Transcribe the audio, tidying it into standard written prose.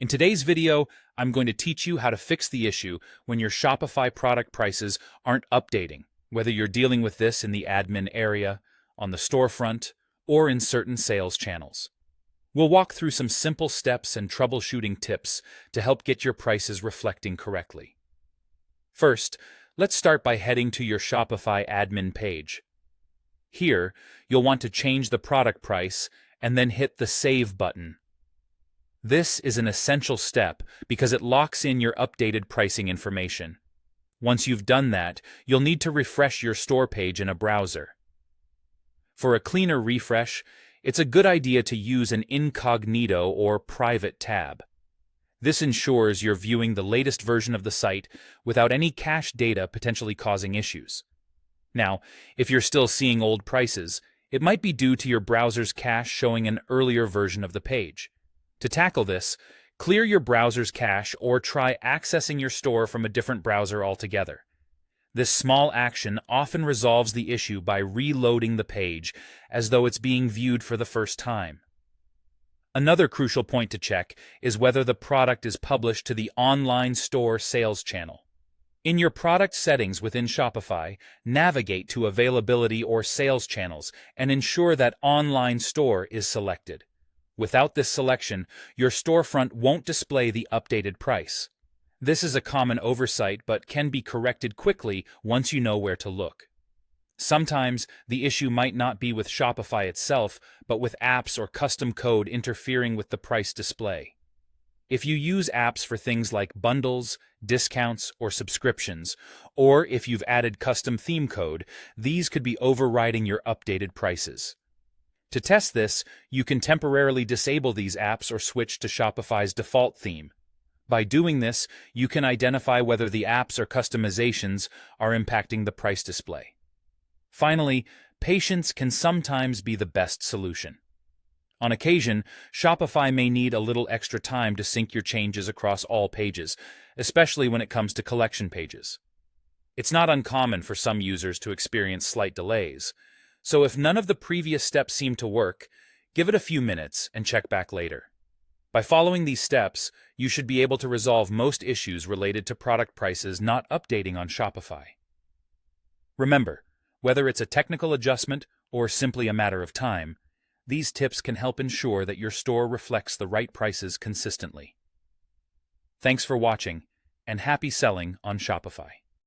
In today's video, I'm going to teach you how to fix the issue when your Shopify product prices aren't updating, whether you're dealing with this in the admin area, on the storefront, or in certain sales channels. We'll walk through some simple steps and troubleshooting tips to help get your prices reflecting correctly. First, let's start by heading to your Shopify admin page. Here, you'll want to change the product price and then hit the Save button. This is an essential step because it locks in your updated pricing information. Once you've done that, you'll need to refresh your store page in a browser. For a cleaner refresh, it's a good idea to use an incognito or private tab. This ensures you're viewing the latest version of the site without any cached data potentially causing issues. Now, if you're still seeing old prices, it might be due to your browser's cache showing an earlier version of the page. To tackle this, clear your browser's cache or try accessing your store from a different browser altogether. This small action often resolves the issue by reloading the page as though it's being viewed for the first time. Another crucial point to check is whether the product is published to the online store sales channel. In your product settings within Shopify, navigate to Availability or Sales Channels and ensure that Online Store is selected. Without this selection, your storefront won't display the updated price. This is a common oversight but can be corrected quickly once you know where to look. Sometimes the issue might not be with Shopify itself, but with apps or custom code interfering with the price display. If you use apps for things like bundles, discounts, or subscriptions, or if you've added custom theme code, these could be overriding your updated prices. To test this, you can temporarily disable these apps or switch to Shopify's default theme. By doing this, you can identify whether the apps or customizations are impacting the price display. Finally, patience can sometimes be the best solution. On occasion, Shopify may need a little extra time to sync your changes across all pages, especially when it comes to collection pages. It's not uncommon for some users to experience slight delays. So if none of the previous steps seem to work, give it a few minutes and check back later. By following these steps, you should be able to resolve most issues related to product prices not updating on Shopify. Remember, whether it's a technical adjustment or simply a matter of time, these tips can help ensure that your store reflects the right prices consistently. Thanks for watching, and happy selling on Shopify.